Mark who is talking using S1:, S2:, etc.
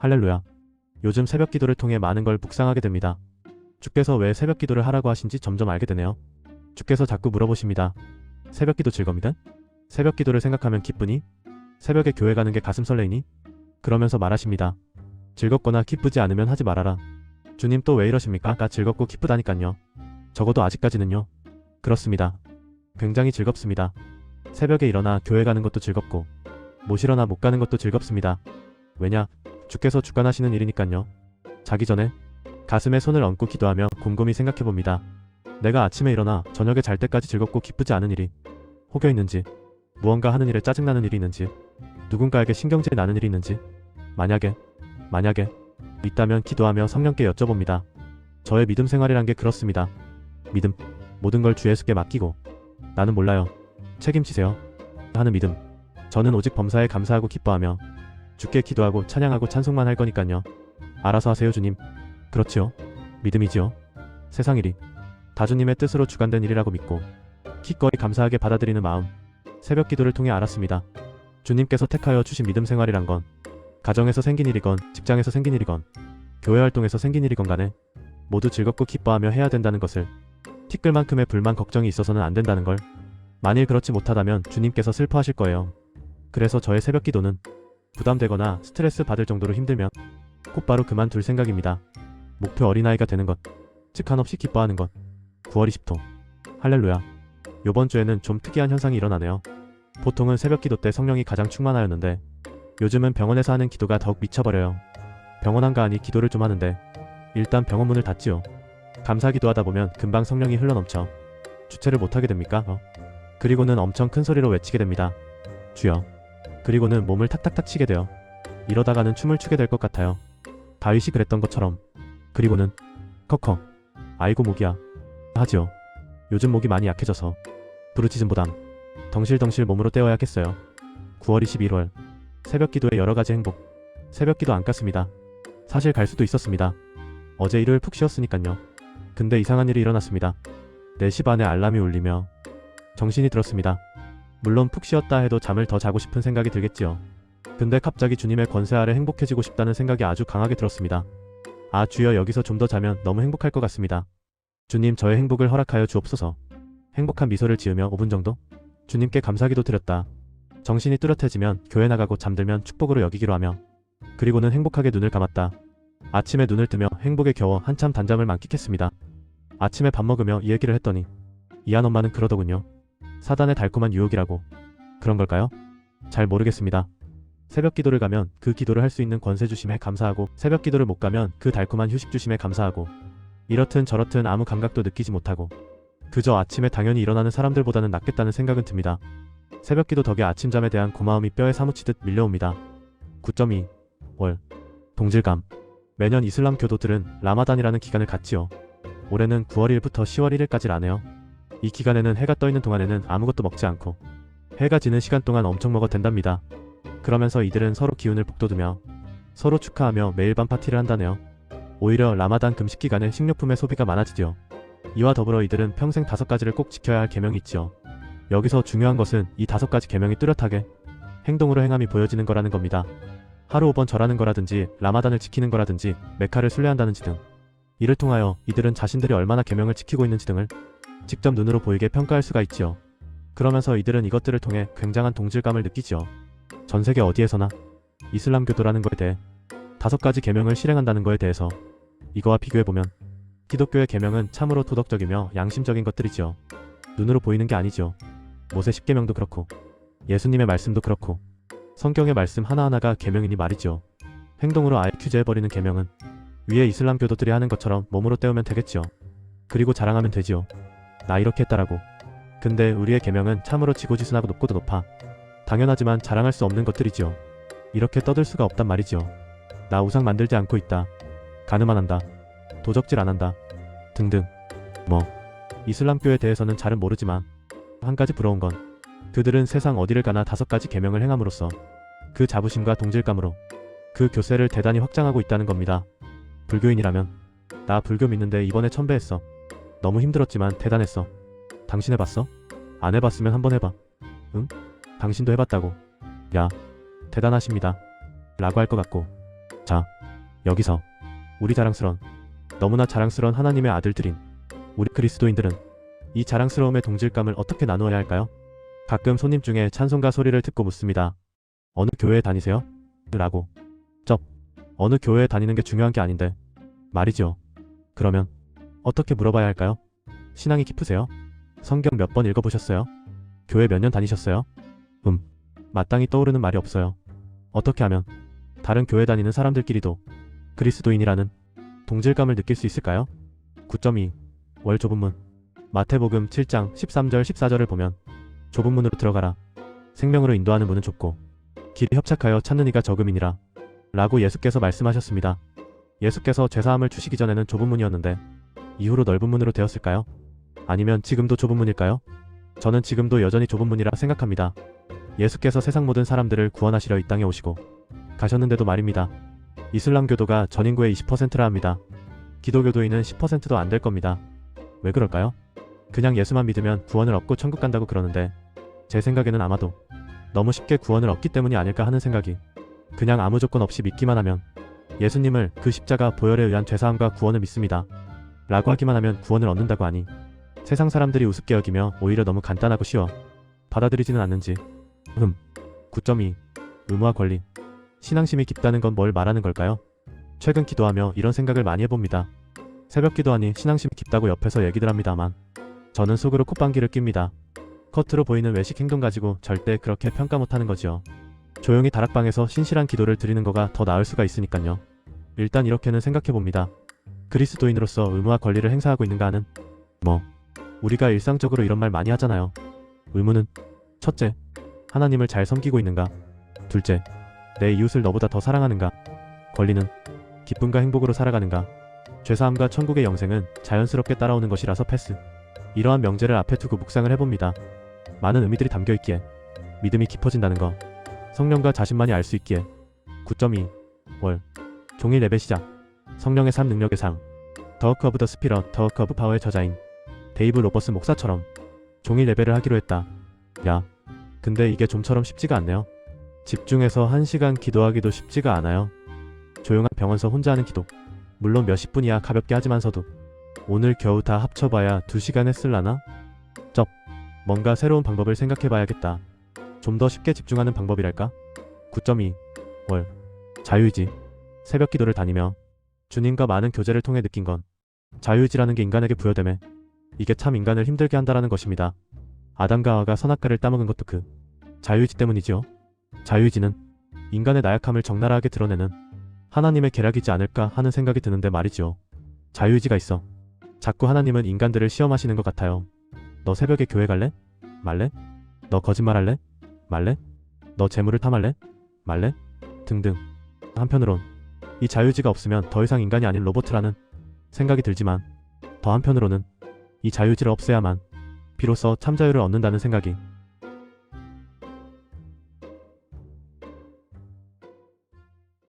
S1: 할렐루야. 요즘 새벽 기도를 통해 많은 걸 묵상하게 됩니다. 주께서 왜 새벽 기도를 하라고 하신지 점점 알게 되네요. 주께서 자꾸 물어보십니다. 새벽 기도 즐겁니다? 새벽 기도를 생각하면 기쁘니? 새벽에 교회 가는 게 가슴 설레이니? 그러면서 말하십니다. 즐겁거나 기쁘지 않으면 하지 말아라. 주님 또 왜 이러십니까? 나 즐겁고 기쁘다니깐요. 적어도 아직까지는요. 그렇습니다. 굉장히 즐겁습니다. 새벽에 일어나 교회 가는 것도 즐겁고 못 일어나 못 가는 것도 즐겁습니다. 왜냐? 주께서 주관하시는 일이니깐요. 자기 전에 가슴에 손을 얹고 기도하며 곰곰이 생각해봅니다. 내가 아침에 일어나 저녁에 잘 때까지 즐겁고 기쁘지 않은 일이 혹여 있는지, 무언가 하는 일에 짜증나는 일이 있는지, 누군가에게 신경질 나는 일이 있는지, 만약에 있다면 기도하며 성령께 여쭤봅니다. 저의 믿음 생활이란 게 그렇습니다. 믿음, 모든 걸 주 예수께 맡기고 나는 몰라요. 책임지세요. 하는 믿음. 저는 오직 범사에 감사하고 기뻐하며 주께 기도하고 찬양하고 찬송만 할 거니깐요. 알아서 하세요 주님. 그렇지요. 믿음이지요. 세상 일이 다 주님의 뜻으로 주관된 일이라고 믿고 기꺼이 감사하게 받아들이는 마음. 새벽 기도를 통해 알았습니다. 주님께서 택하여 주신 믿음 생활이란 건 가정에서 생긴 일이건 직장에서 생긴 일이건 교회 활동에서 생긴 일이건 간에 모두 즐겁고 기뻐하며 해야 된다는 것을, 티끌만큼의 불만 걱정이 있어서는 안 된다는 걸, 만일 그렇지 못하다면 주님께서 슬퍼하실 거예요. 그래서 저의 새벽 기도는 부담되거나 스트레스 받을 정도로 힘들면 곧바로 그만둘 생각입니다. 목표 어린아이가 되는 것, 즉 한없이 기뻐하는 것. 9월 20호 할렐루야. 요번 주에는 좀 특이한 현상이 일어나네요. 보통은 새벽 기도 때 성령이 가장 충만하였는데 요즘은 병원에서 하는 기도가 더욱 미쳐버려요. 병원 한가하니 기도를 좀 하는데 일단 병원 문을 닫지요. 감사 기도하다 보면 금방 성령이 흘러넘쳐 주체를 못하게 됩니까? 그리고는 엄청 큰 소리로 외치게 됩니다. 주여. 그리고는 몸을 탁탁탁 치게 돼요. 이러다가는 춤을 추게 될 것 같아요. 다윗이 그랬던 것처럼. 그리고는 컥컥. 아이고 목이야. 하지요. 요즘 목이 많이 약해져서 부르짖음보단 덩실덩실 몸으로 때워야겠어요. 9월 21월 새벽 기도의 여러가지 행복. 새벽 기도 안 깠습니다. 사실 갈 수도 있었습니다. 어제 일요일 푹 쉬었으니깐요. 근데 이상한 일이 일어났습니다. 4시 반에 알람이 울리며 정신이 들었습니다. 물론 푹 쉬었다 해도 잠을 더 자고 싶은 생각이 들겠지요. 근데 갑자기 주님의 권세 아래 행복해지고 싶다는 생각이 아주 강하게 들었습니다. 아 주여, 여기서 좀 더 자면 너무 행복할 것 같습니다. 주님, 저의 행복을 허락하여 주옵소서. 행복한 미소를 지으며 5분 정도 주님께 감사기도 드렸다. 정신이 뚜렷해지면 교회 나가고 잠들면 축복으로 여기기로 하며 그리고는 행복하게 눈을 감았다. 아침에 눈을 뜨며 행복에 겨워 한참 단잠을 만끽했습니다. 아침에 밥 먹으며 이 얘기를 했더니 이한 엄마는 그러더군요. 사단의 달콤한 유혹이라고. 그런 걸까요? 잘 모르겠습니다. 새벽 기도를 가면 그 기도를 할 수 있는 권세 주심에 감사하고, 새벽 기도를 못 가면 그 달콤한 휴식 주심에 감사하고, 이렇든 저렇든 아무 감각도 느끼지 못하고 그저 아침에 당연히 일어나는 사람들보다는 낫겠다는 생각은 듭니다. 새벽 기도 덕에 아침잠에 대한 고마움이 뼈에 사무치듯 밀려옵니다. 9.2 월 동질감. 매년 이슬람 교도들은 라마단이라는 기간을 갖지요. 올해는 9월 1일부터 10월 1일까지라네요. 이 기간에는 해가 떠있는 동안에는 아무것도 먹지 않고 해가 지는 시간 동안 엄청 먹어도 된답니다. 그러면서 이들은 서로 기운을 북돋우며 서로 축하하며 매일 밤 파티를 한다네요. 오히려 라마단 금식 기간에 식료품의 소비가 많아지죠. 이와 더불어 이들은 평생 5가지를 꼭 지켜야 할 계명이 있지요. 여기서 중요한 것은 이 5가지 계명이 뚜렷하게 행동으로 행함이 보여지는 거라는 겁니다. 하루 5번 절하는 거라든지 라마단을 지키는 거라든지 메카를 순례한다는지 등, 이를 통하여 이들은 자신들이 얼마나 계명을 지키고 있는지 등을 직접 눈으로 보이게 평가할 수가 있지요. 그러면서 이들은 이것들을 통해 굉장한 동질감을 느끼지요. 전세계 어디에서나 이슬람교도라는 거에 대해 5가지 계명을 실행한다는 거에 대해서 이거와 비교해보면 기독교의 계명은 참으로 도덕적이며 양심적인 것들이지요. 눈으로 보이는 게 아니죠. 모세 10계명도 그렇고 예수님의 말씀도 그렇고 성경의 말씀 하나하나가 계명이니 말이죠. 행동으로 아예 규제해버리는 계명은 위에 이슬람 교도들이 하는 것처럼 몸으로 때우면 되겠지요. 그리고 자랑하면 되지요. 나 이렇게 했다라고. 근데 우리의 계명은 참으로 지고지순하고 높고도 높아 당연하지만 자랑할 수 없는 것들이지요. 이렇게 떠들 수가 없단 말이지요. 나 우상 만들지 않고 있다. 간음 안 한다. 도적질 안 한다. 등등. 이슬람교에 대해서는 잘은 모르지만 한 가지 부러운 건 그들은 세상 어디를 가나 5가지 계명을 행함으로써 그 자부심과 동질감으로 그 교세를 대단히 확장하고 있다는 겁니다. 불교인이라면 나 불교 믿는데 이번에 천배했어. 너무 힘들었지만 대단했어. 당신 해봤어? 안 해봤으면 한번 해봐. 응? 당신도 해봤다고. 야, 대단하십니다. 라고 할 것 같고. 자, 여기서 우리 자랑스런, 너무나 자랑스러운 하나님의 아들들인 우리 그리스도인들은 이 자랑스러움의 동질감을 어떻게 나누어야 할까요? 가끔 손님 중에 찬송가 소리를 듣고 묻습니다. 어느 교회에 다니세요? 라고. 어느 교회에 다니는 게 중요한 게 아닌데 말이죠. 그러면 어떻게 물어봐야 할까요? 신앙이 깊으세요? 성경 몇 번 읽어보셨어요? 교회 몇 년 다니셨어요? 마땅히 떠오르는 말이 없어요. 어떻게 하면 다른 교회 다니는 사람들끼리도 그리스도인이라는 동질감을 느낄 수 있을까요? 9.2 월 좁은 문. 마태복음 7장 13절 14절을 보면 좁은 문으로 들어가라. 생명으로 인도하는 문은 좁고 길이 협착하여 찾는 이가 적음이니라 라고 예수께서 말씀하셨습니다. 예수께서 죄사함을 주시기 전에는 좁은 문이었는데 이후로 넓은 문으로 되었을까요? 아니면 지금도 좁은 문일까요? 저는 지금도 여전히 좁은 문이라 생각합니다. 예수께서 세상 모든 사람들을 구원하시려 이 땅에 오시고 가셨는데도 말입니다. 이슬람교도가 전 인구의 20%라 합니다. 기독교도인은 10%도 안 될 겁니다. 왜 그럴까요? 그냥 예수만 믿으면 구원을 얻고 천국 간다고 그러는데 제 생각에는 아마도 너무 쉽게 구원을 얻기 때문이 아닐까 하는 생각이. 그냥 아무 조건 없이 믿기만 하면 예수님을 그 십자가 보혈에 의한 죄사함과 구원을 믿습니다 라고 하기만 하면 구원을 얻는다고 하니 세상 사람들이 우습게 여기며 오히려 너무 간단하고 쉬워 받아들이지는 않는지. 9.2 의무와 권리. 신앙심이 깊다는 건 뭘 말하는 걸까요? 최근 기도하며 이런 생각을 많이 해봅니다. 새벽 기도하니 신앙심이 깊다고 옆에서 얘기들 합니다만 저는 속으로 콧방귀를 낍니다. 겉으로 보이는 외식 행동 가지고 절대 그렇게 평가 못하는 거지요. 조용히 다락방에서 신실한 기도를 드리는 거가 더 나을 수가 있으니깐요. 일단 이렇게는 생각해봅니다. 그리스도인으로서 의무와 권리를 행사하고 있는가 하는. 우리가 일상적으로 이런 말 많이 하잖아요. 의무는 첫째, 하나님을 잘 섬기고 있는가. 둘째, 내 이웃을 너보다 더 사랑하는가. 권리는 기쁨과 행복으로 살아가는가. 죄사함과 천국의 영생은 자연스럽게 따라오는 것이라서 패스. 이러한 명제를 앞에 두고 묵상을 해봅니다. 많은 의미들이 담겨있기에 믿음이 깊어진다는 거, 성령과 자신만이 알 수 있기에. 9.2 월 종일 예배 시작. 성령의 삶 능력의 상. 더워크 오브 더 스피럿, 더워크 오브 파워의 저자인 데이브 로버스 목사처럼 종일 예배를 하기로 했다. 야, 근데 이게 좀처럼 쉽지가 않네요. 집중해서 1시간 기도하기도 쉽지가 않아요. 조용한 병원서 혼자 하는 기도. 물론 몇십 분이야 가볍게 하지만서도 오늘 겨우 다 합쳐봐야 2시간 했을라나? 뭔가 새로운 방법을 생각해봐야겠다. 좀 더 쉽게 집중하는 방법이랄까? 9.2 월 자유의지. 새벽 기도를 다니며 주님과 많은 교제를 통해 느낀 건 자유의지라는 게 인간에게 부여되매 이게 참 인간을 힘들게 한다라는 것입니다. 아담과 하와가 선악과를 따먹은 것도 그 자유의지 때문이지요. 자유의지는 인간의 나약함을 적나라하게 드러내는 하나님의 계략이지 않을까 하는 생각이 드는데 말이지요. 자유의지가 있어 자꾸 하나님은 인간들을 시험하시는 것 같아요. 너 새벽에 교회 갈래? 말래? 너 거짓말할래? 말래? 너 재물을 탐할래? 말래? 등등. 한편으론 이 자유의지가 없으면 더 이상 인간이 아닌 로봇이라는 생각이 들지만 더 한편으로는 이 자유의지를 없애야만 비로소 참 자유를 얻는다는 생각이